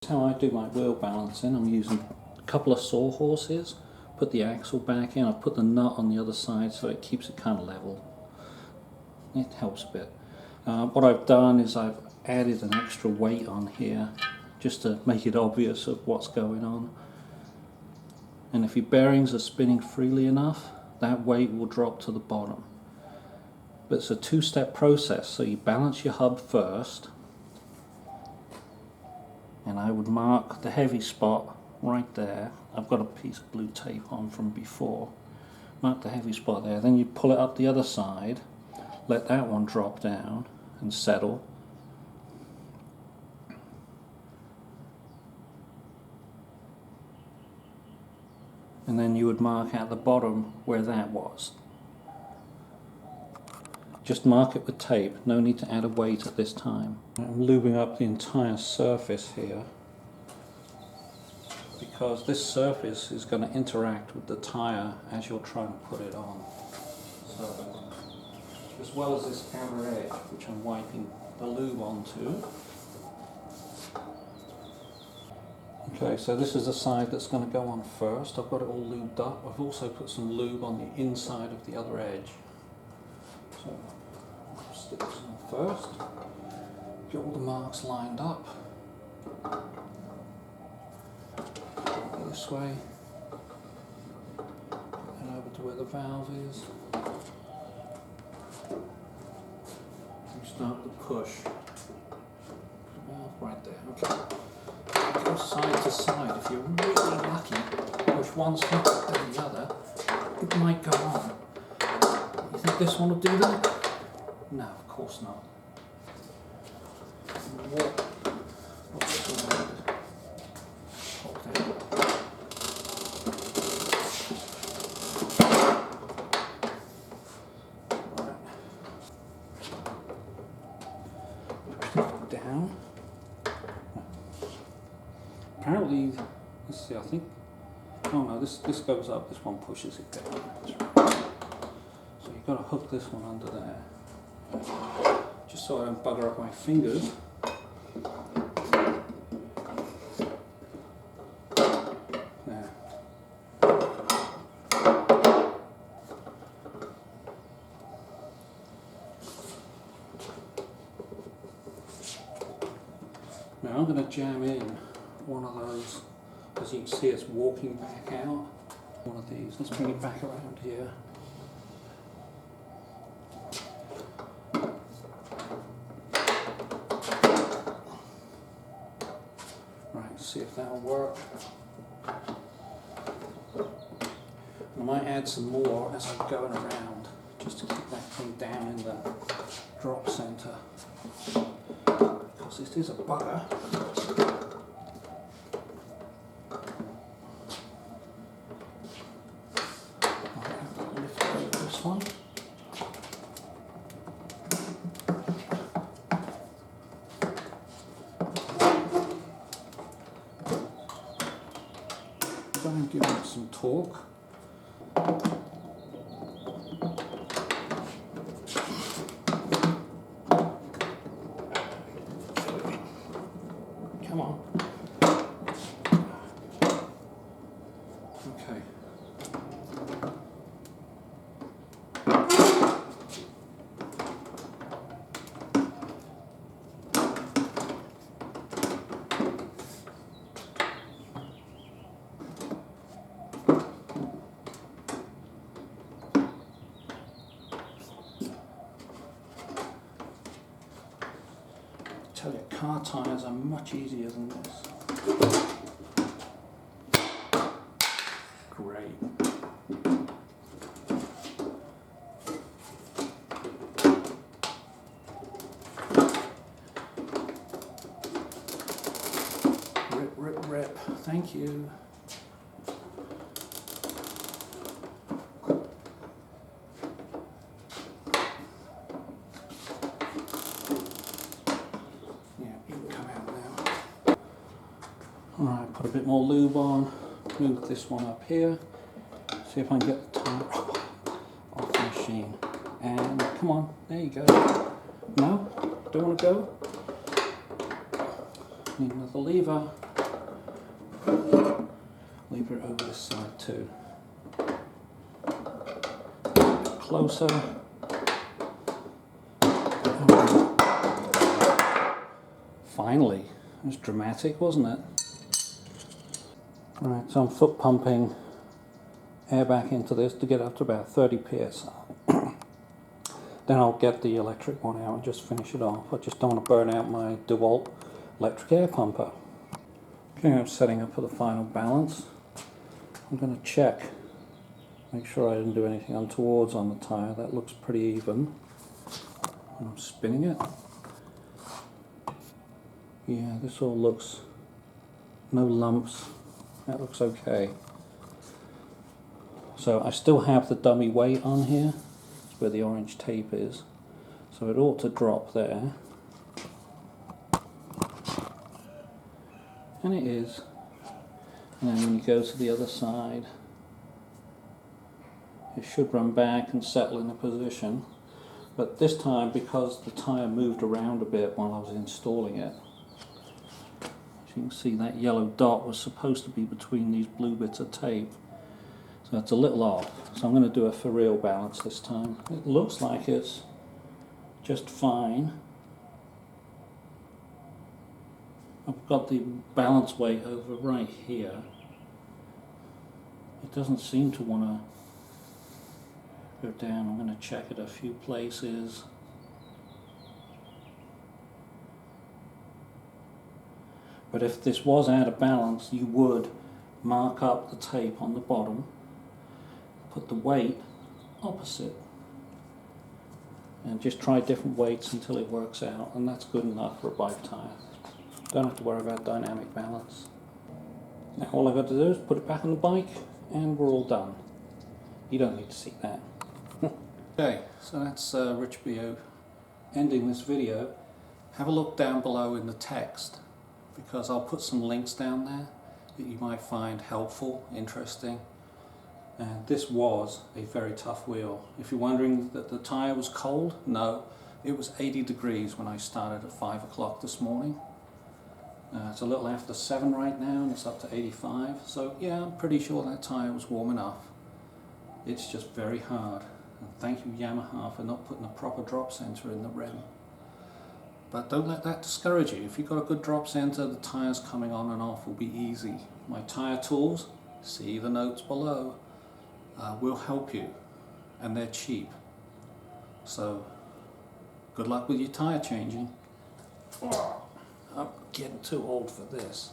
How I do my wheel balancing, I'm using a couple of sawhorses, put the axle back in, I put the nut on the other side so it keeps it kind of level. It helps a bit. What I've done is I've added an extra weight on here just to make it obvious of what's going on. And if your bearings are spinning freely enough, that weight will drop to the bottom. But it's a two-step process, so you balance your hub first, and I would mark the heavy spot right there. I've got a piece of blue tape on from before. Mark the heavy spot there, then you pull it up the other side, let that one drop down and settle. And then you would mark at the bottom where that was. Just mark it with tape, no need to add a weight at this time. I'm lubing up the entire surface here because this surface is going to interact with the tyre as you're trying to put it on. So, as well as this outer edge, which I'm wiping the lube onto. Okay, so this is the side that's going to go on first. I've got it all lubed up. I've also put some lube on the inside of the other edge. So, I'll stick this on first. Get all the marks lined up. This way. And over to where the valve is. You start to push. The valve right there. Okay. Go side to side. If you're really lucky, push one side and the other, it might go on. You think this one will do that? No, of course not. What's this one? Hold down. Right. Push that down. Apparently, let's see, I think, oh no, this goes up, this one pushes it down. That's right. So you've got to hook this one under there. Just so I don't bugger up my fingers. There. Now I'm going to jam in one of those, as you can see it's walking back out. One of these, let's bring it back around here. Right, see if that'll work. I might add some more as I'm going around, just to keep that thing down in the drop centre. Because this is a bugger. One. Try and give it some torque. Come on. Okay. I tell you, car tyres are much easier than this. Great. Rip, rip, rip. Thank you. Alright, put a bit more lube on, move this one up here, see if I can get the tire off the machine. And come on, there you go. No? Don't want to go? Need another lever. Lever it over this side too. Closer. Finally, it was dramatic, wasn't it? Right, so I'm foot pumping air back into this to get up to about 30 psi. Then I'll get the electric one out and just finish it off. I just don't want to burn out my DeWalt electric air pumper. Okay, I'm setting up for the final balance. I'm going to check, make sure I didn't do anything untowards on the tyre. That looks pretty even. I'm spinning it. Yeah, this all looks, no lumps. That looks okay. So I still have the dummy weight on here. That's where the orange tape is. So it ought to drop there. And it is. And then when you go to the other side, it should run back and settle in a position. But this time, because the tyre moved around a bit while I was installing it, as you can see, that yellow dot was supposed to be between these blue bits of tape. So it's a little off. So I'm going to do a for real balance this time. It looks like it's just fine. I've got the balance weight over right here. It doesn't seem to want to go down. I'm going to check it a few places. But if this was out of balance, you would mark up the tape on the bottom, put the weight opposite, and just try different weights until it works out, and that's good enough for a bike tyre. Don't have to worry about dynamic balance. Now all I've got to do is put it back on the bike and we're all done. You don't need to see that. Okay, so that's Rich B.O. ending this video. Have a look down below in the text, because I'll put some links down there that you might find helpful, interesting. And this was a very tough wheel. If you're wondering that the tyre was cold, no, it was 80 degrees when I started at 5 o'clock this morning. It's a little after 7 right now and it's up to 85, so yeah, I'm pretty sure that tyre was warm enough. It's just very hard. And thank you Yamaha for not putting a proper drop center in the rim. But don't let that discourage you. If you've got a good drop center, the tyres coming on and off will be easy. My tyre tools, see the notes below, will help you, and they're cheap. So good luck with your tyre changing. I'm getting too old for this.